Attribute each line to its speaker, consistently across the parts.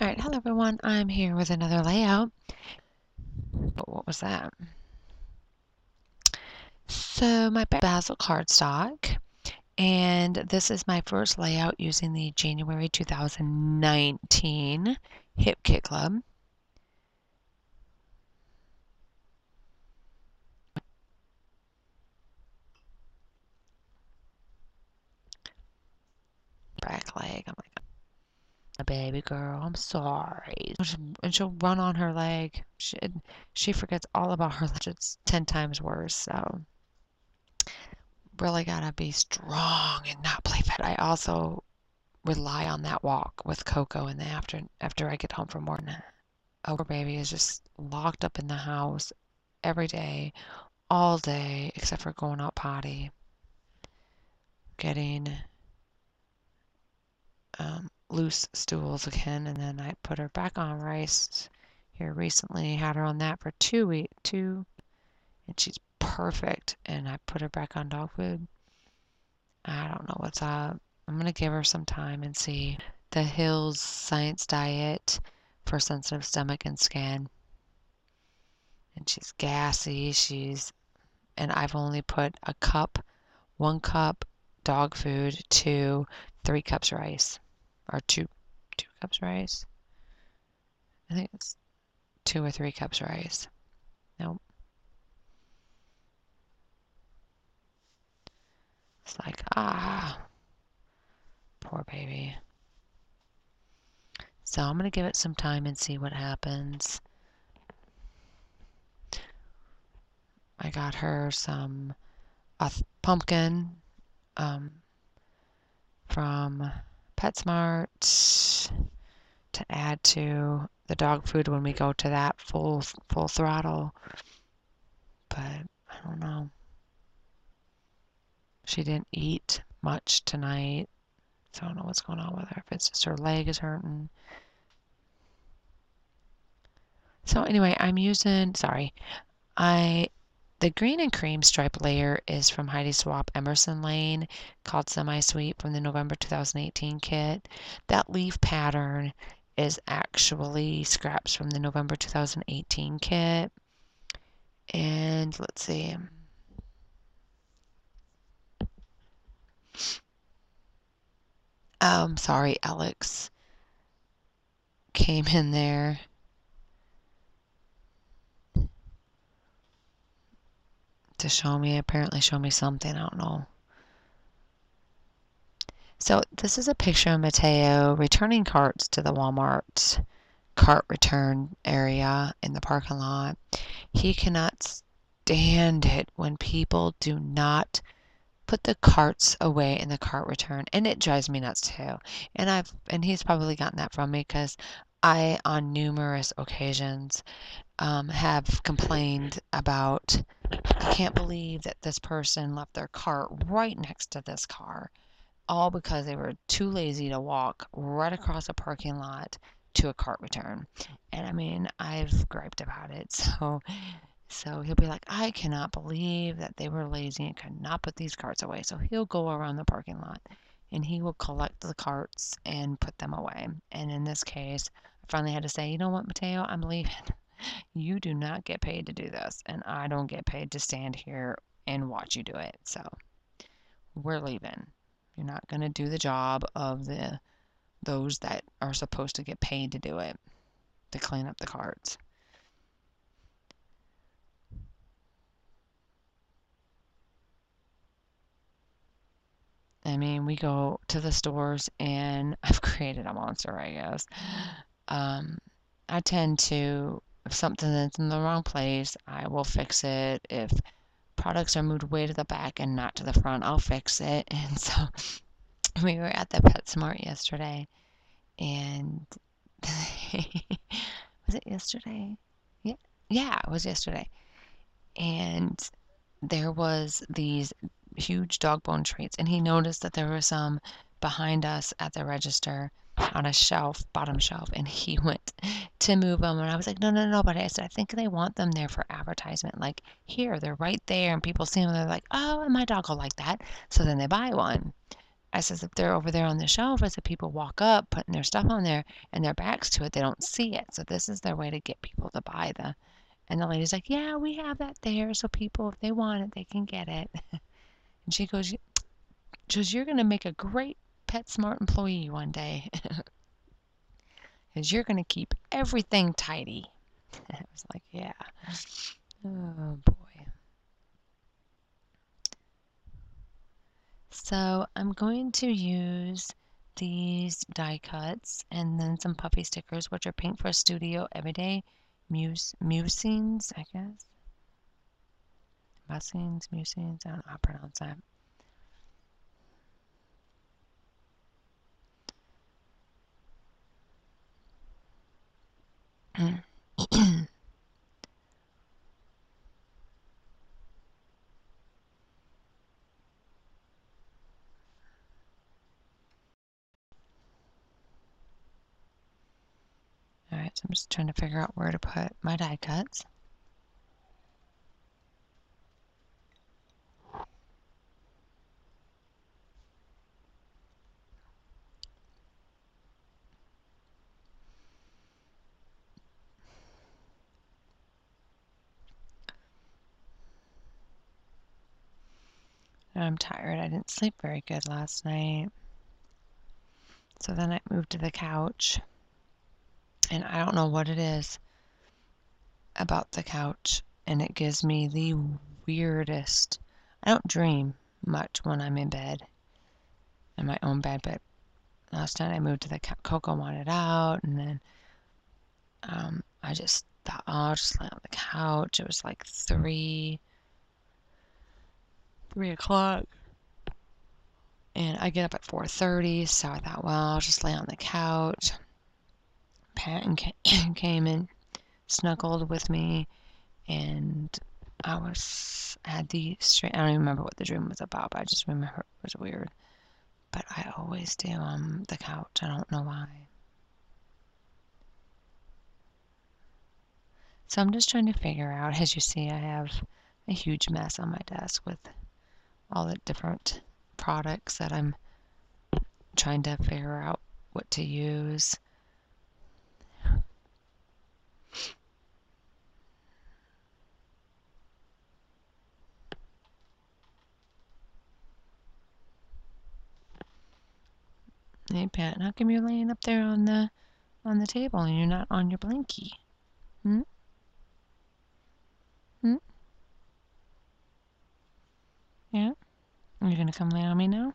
Speaker 1: All right, hello everyone. I'm here with another layout. But what was that? So my Basil cardstock, and this is my first layout using the January 2019 Hip Kit Club. Back leg. I'm like, a baby girl, I'm sorry. And she'll run on her leg. She forgets all about her leg. It's 10 times worse. So really gotta be strong and not play fat. I also rely on that walk with Coco in the after I get home from work. Our baby is just locked up in the house every day, all day, except for going out potty, getting loose stools again, and then I put her back on rice here recently. Had her on that for 2 weeks, and she's perfect. And I put her back on dog food. I don't know what's up. I'm gonna give her some time and see. The Hills Science Diet for sensitive stomach and skin. And she's gassy. And I've only put 1 cup dog food to 3 cups rice, or two cups rice. I think it's 2 or 3 cups rice. Nope. It's like, poor baby. So I'm going to give it some time and see what happens. I got her a pumpkin from PetSmart to add to the dog food when we go to that full throttle. But I don't know. She didn't eat much tonight, so I don't know what's going on with her. If it's just her leg is hurting. So anyway, the green and cream stripe layer is from Heidi Swapp Emerson Lane, called Semi-Sweet, from the November 2018 kit. That leaf pattern is actually scraps from the November 2018 kit. And let's see. Sorry, Alex came in there. To apparently show me something, I don't know. So this is a picture of Mateo returning carts to the Walmart cart return area in the parking lot. He cannot stand it when people do not put the carts away in the cart return, and it drives me nuts too. And he's probably gotten that from me because I, on numerous occasions, have complained about, I can't believe that this person left their cart right next to this car, all because they were too lazy to walk right across a parking lot to a cart return. And I mean, I've griped about it. So he'll be like, I cannot believe that they were lazy and could not put these carts away. So he'll go around the parking lot and he will collect the carts and put them away. And in this case, I finally had to say, you know what, Mateo, I'm leaving. You do not get paid to do this, and I don't get paid to stand here and watch you do it. So we're leaving. You're not going to do the job of those that are supposed to get paid to do it, to clean up the carts. I mean, we go to the stores and I've created a monster, I guess. Um, I tend to, if something is in the wrong place, I will fix it. If products are moved way to the back and not to the front, I'll fix it. And so we were at the PetSmart yesterday, and was it yesterday? Yeah, yeah, it was yesterday. And there was these huge dog bone treats, and he noticed that there were some behind us at the register on a shelf, bottom shelf, and he went to move them, and I was like, no, no, no, but I said, I think they want them there for advertisement. Like, here, they're right there, and people see them, they're like, oh, my dog will like that. So then they buy one. I says, if they're over there on the shelf, I said, people walk up, putting their stuff on there, and their backs to it, they don't see it. So this is their way to get people to buy the. And the lady's like, yeah, we have that there, so people, if they want it, they can get it. And she goes, you're going to make a great PetSmart employee one day, because you're going to keep everything tidy. I was like, yeah. Oh, boy. So I'm going to use these die cuts and then some puffy stickers, which are Paint for a Studio Everyday Musings, I guess. Musings, I don't know how to pronounce that. Alright, so I'm just trying to figure out where to put my die cuts. I'm tired. I didn't sleep very good last night. So then I moved to the couch. And I don't know what it is about the couch. And it gives me the weirdest. I don't dream much when I'm in bed, in my own bed. But last night I moved to the Coco wanted out. And then I just thought, oh, I'll just lay on the couch. It was like 3 o'clock. And I get up at 4:30, so I thought, well, I'll just lay on the couch. Patton came and snuggled with me, and I had the straight. I don't even remember what the dream was about, but I just remember it was weird. But I always do on the couch. I don't know why. So I'm just trying to figure out. As you see, I have a huge mess on my desk with all the different products that I'm trying to figure out what to use. Hey Pat, how come you're laying up there on the table and you're not on your blankie? Hmm? Hmm? Yeah? Are you gonna come lay on me now?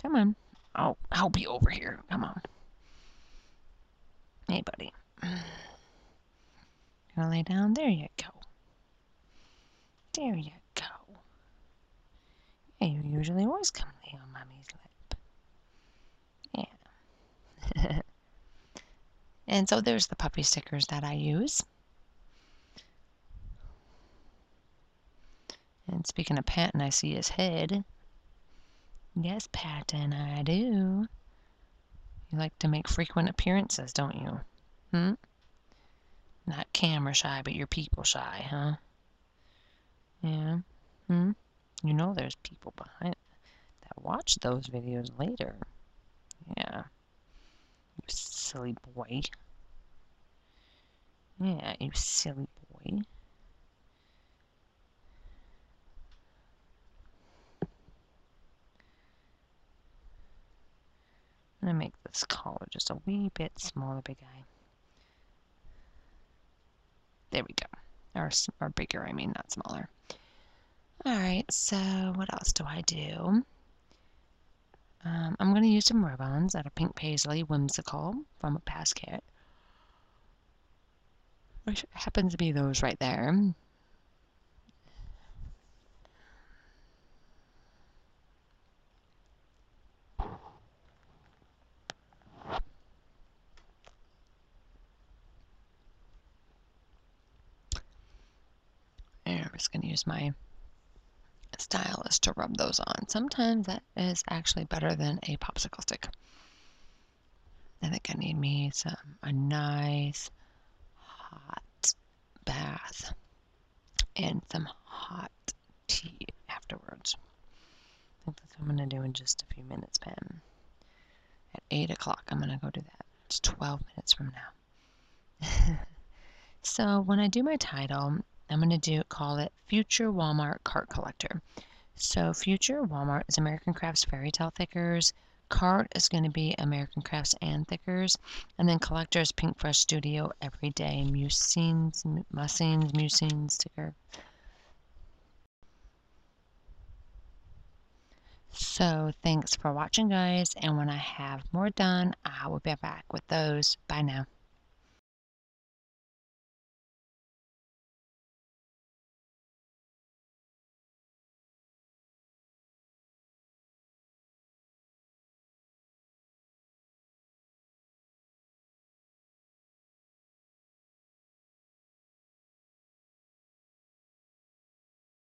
Speaker 1: Come on. I'll be over here. Come on. Hey, buddy. You wanna lay down? There you go. There you go. Yeah, you usually always come lay on Mommy's lap. Yeah. And so there's the puppy stickers that I use. And speaking of Patton, I see his head. Yes, Patton, I do. You like to make frequent appearances, don't you? Hmm? Not camera shy, but you're people shy, huh? Yeah. Hmm? You know there's people behind that watch those videos later. Yeah. You silly boy. Yeah, you silly boy. I'm gonna make this collar just a wee bit smaller, big eye. There we go. Or bigger, I mean, not smaller. Alright, so what else do I do? I'm going to use some ribbons out of Pink Paisley Whimsical from a past kit, which happens to be those right there. And I'm just going to use my stylus to rub those on. Sometimes that is actually better than a popsicle stick. I think I need me a nice hot bath and some hot tea afterwards. think that's what I'm going to do in just a few minutes, Pam. At 8 o'clock, I'm going to go do that. It's 12 minutes from now. So when I do my title, I'm going to call it Future Walmart Cart Collector. So Future Walmart is American Crafts Fairy Tale Thickers. Cart is going to be American Crafts and Thickers. And then Collector is Pink Fresh Studio Everyday Musings sticker. So thanks for watching, guys. And when I have more done, I will be back with those. Bye now.